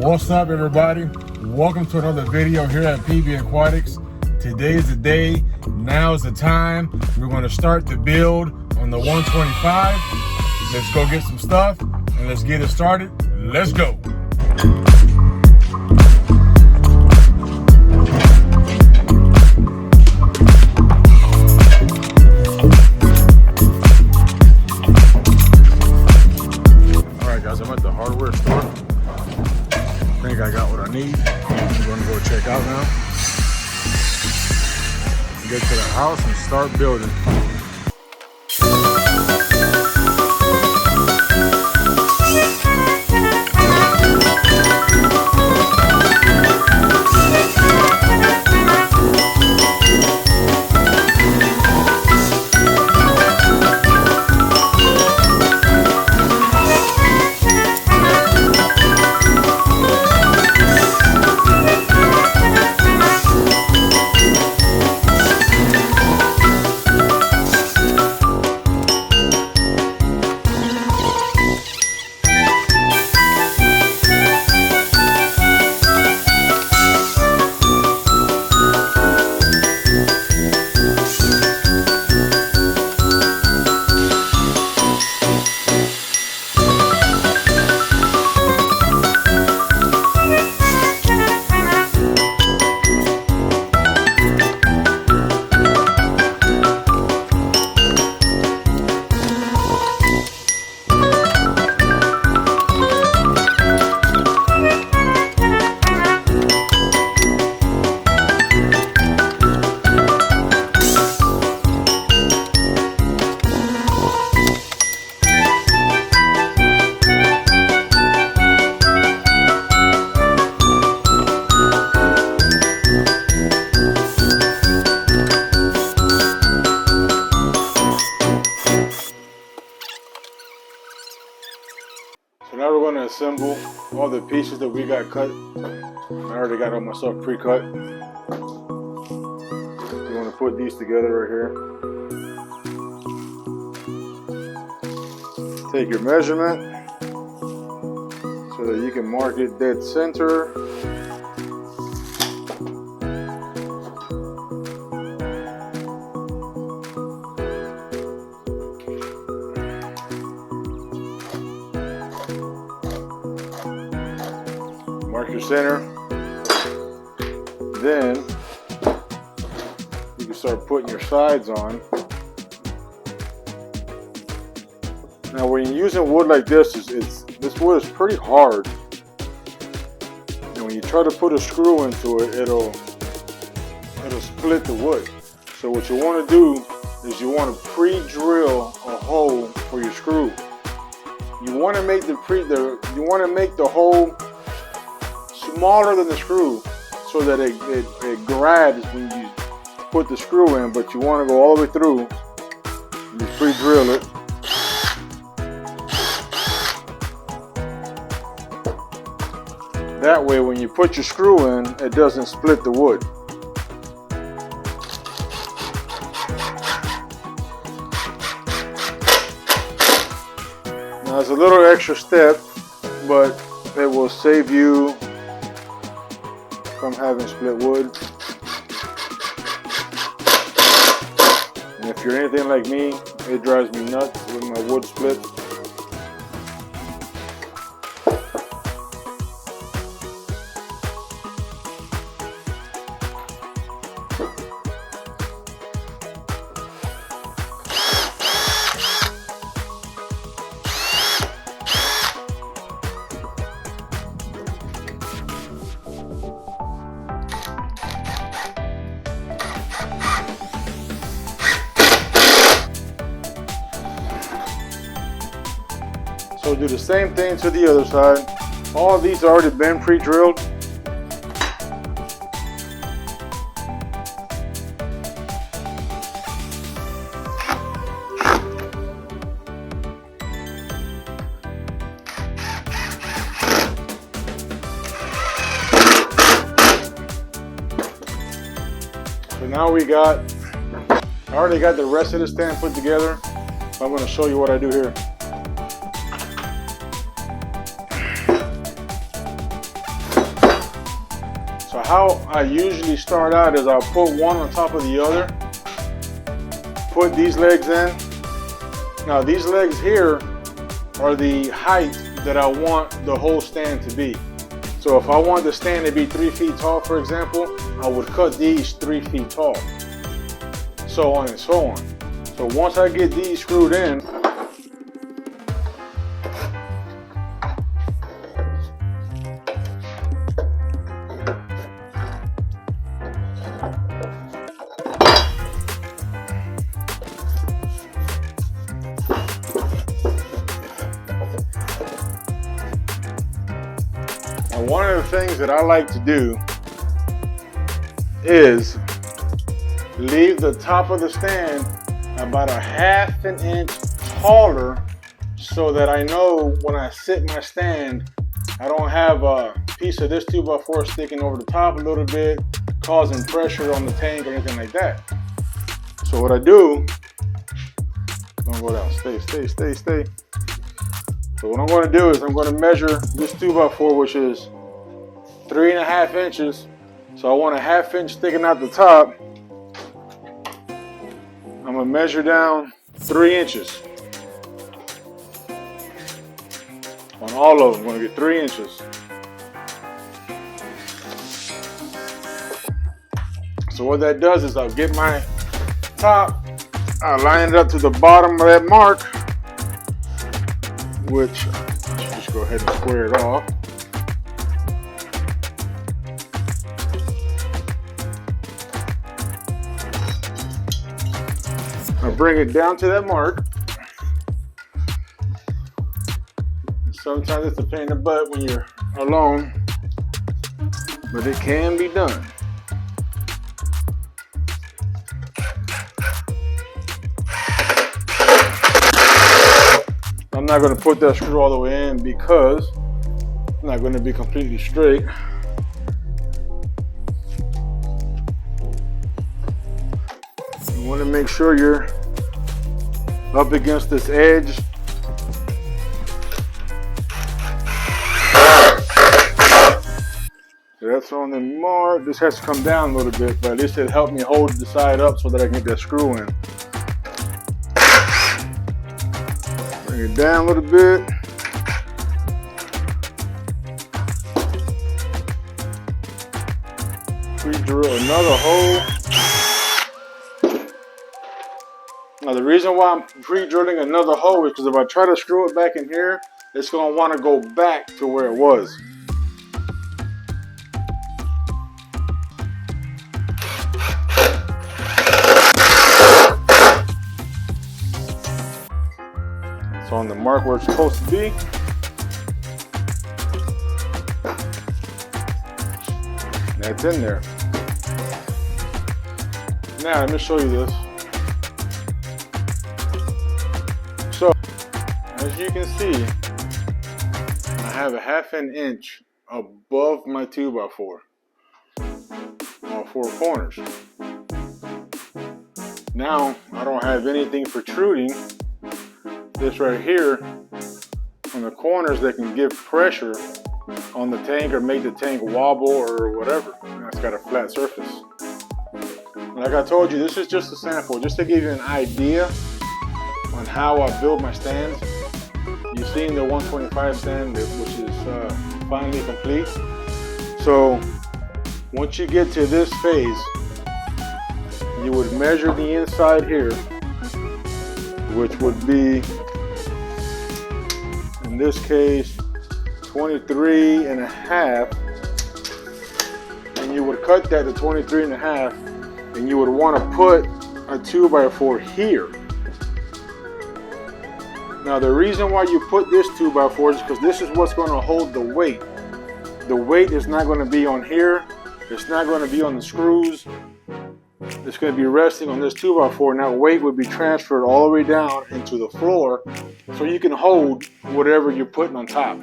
What's up, everybody? Welcome to another video here at PB Aquatics. Today's the day, now is the time. We're going to start the build on the 125. Let's go get some stuff and let's get it started. Let's go. Alright guys, I'm at the hardware store. I think I got what I need. I'm going to go check out now. Get to the house and start building. So now we're going to assemble all the pieces that we got cut. I already got all my stuff pre-cut. We're going to put these together right here. Take your measurement so that you can mark it dead center. Mark your center. Then you can start putting your sides on. Now when you're using wood like this, this wood is pretty hard. And when you try to put a screw into it, it'll split the wood. So what you want to do is you want to pre-drill a hole for your screw. You want to make the hole smaller than the screw so that it grabs when you put the screw in, but you want to go all the way through. You pre-drill it. That way when you put your screw in, it doesn't split the wood. Now it's a little extra step, but it will save you from having split wood. And if you're anything like me, it drives me nuts when my wood splits. So do the same thing to the other side. All of these have already been pre-drilled. So now I already got the rest of the stand put together. I'm going to show you what I do here. So how I usually start out is I'll put one on top of the other, put these legs in. Now these legs here are the height that I want the whole stand to be. So if I want the stand to be 3 feet tall, for example, I would cut these 3 feet tall. So on and so on. So once I get these screwed in, one of the things that I like to do is leave the top of the stand about a 1/2 inch taller so that I know when I sit my stand, I don't have a piece of this 2x4 sticking over the top a little bit, causing pressure on the tank or anything like that. So what I do, don't go down, stay. So what I'm going to do is I'm going to measure this 2x4, which is 3.5 inches. So I want a 1/2 inch sticking out the top. I'm going to measure down 3 inches. On all of them, I'm going to get 3 inches. So what that does is I'll get my top, I'll line it up to the bottom of that mark, which I should just go ahead and square it off. I'll bring it down to that mark. Sometimes it's a pain in the butt when you're alone, but it can be done. I'm not going to put that screw all the way in because it's not going to be completely straight. You want to make sure you're up against this edge. So that's on the mark. This has to come down a little bit, but at least it helped me hold the side up so that I can get that screw in. Bring it down a little bit. Pre-drill another hole. Now the reason why I'm pre-drilling another hole is because if I try to screw it back in here, it's going to want to go back to where it was. It's on the mark where it's supposed to be. That's in there. Now let me show you this. So, as you can see, I have a 1/2 inch above my 2x4 on 4 corners. Now, I don't have anything protruding. This right here on the corners that can give pressure on the tank or make the tank wobble or whatever. Now it's got a flat surface. Like I told you, this is just a sample, just to give you an idea on how I build my stands. You've seen the 125 stand, which is finally complete. So once you get to this phase, you would measure the inside here, which would be, in this case, 23.5, and you would cut that to 23.5, and you would want to put a 2x4 here. Now the reason why you put this 2x4 is because this is what's going to hold the weight. The weight is not going to be on here. It's not going to be on the screws. It's going to be resting on this 2x4. Now weight would be transferred all the way down into the floor so you can hold whatever you're putting on top.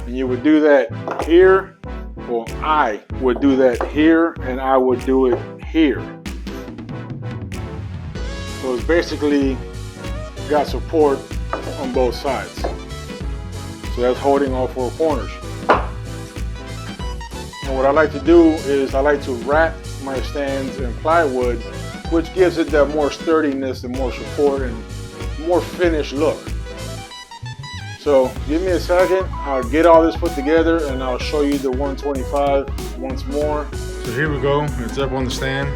And you would do that here. Well, I would do that here, and I would do it here. So it's basically got support on both sides. So that's holding all 4 corners. And what I like to do is I like to wrap my stands in plywood, which gives it that more sturdiness and more support and more finished look. So give me a second, I'll get all this put together and I'll show you the 125 once more. So here we go, it's up on the stand.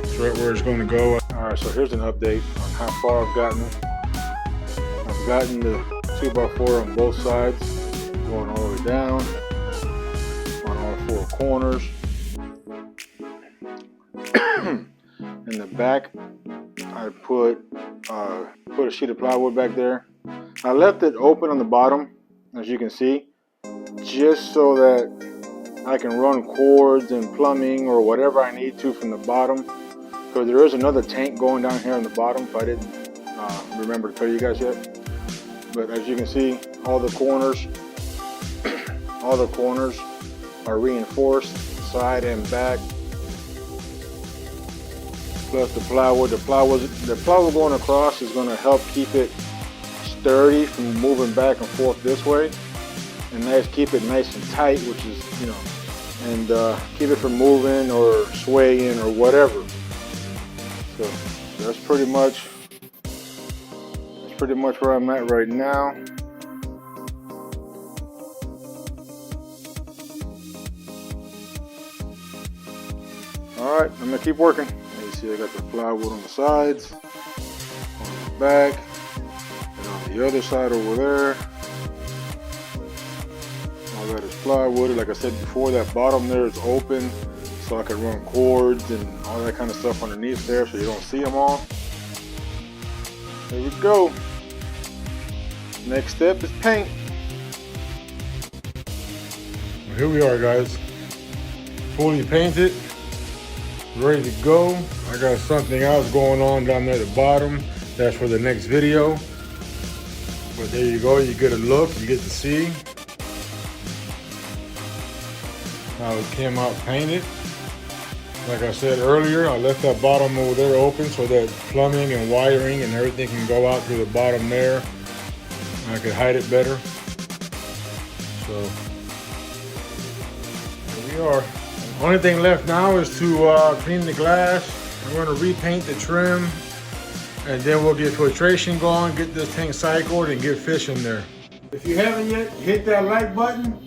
It's right where it's going to go. All right, so here's an update on how far I've gotten. I've gotten the 2x4 on both sides, going all the way down on all 4 corners. In the back, I put a sheet of plywood back there. I left it open on the bottom, as you can see, just so that I can run cords and plumbing or whatever I need to from the bottom. Because there is another tank going down here on the bottom, if I didn't remember to tell you guys yet. But as you can see, all the corners are reinforced, side and back. Plus the plywood going across is going to help keep it sturdy from moving back and forth this way, and keep it nice and tight, which is, you know, and keep it from moving or swaying or whatever. So that's pretty much where I'm at right now. All right, I'm gonna keep working. You see, I got the plywood on the sides, on the back, and on the other side over there. All that is plywood. Like I said before, that bottom there is open, so I can run cords and all that kind of stuff underneath there, so you don't see them all. There we go. Next step is paint. Well, here we are, guys. Fully painted. Ready to go. I got something else going on down there at the bottom. That's for the next video. But there you go, you get a look, you get to see how it came out painted. Like I said earlier, I left that bottom over there open so that plumbing and wiring and everything can go out through the bottom there. I could hide it better. So here we are. Only thing left now is to clean the glass. I'm going to repaint the trim, and then we'll get filtration going, get this tank cycled, and get fish in there. If you haven't yet, hit that like button,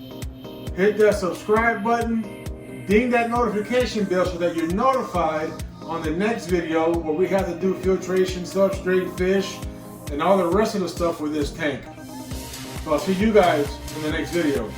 hit that subscribe button, ding that notification bell so that you're notified on the next video where we have to do filtration, substrate, fish, and all the rest of the stuff with this tank. So I'll see you guys in the next video.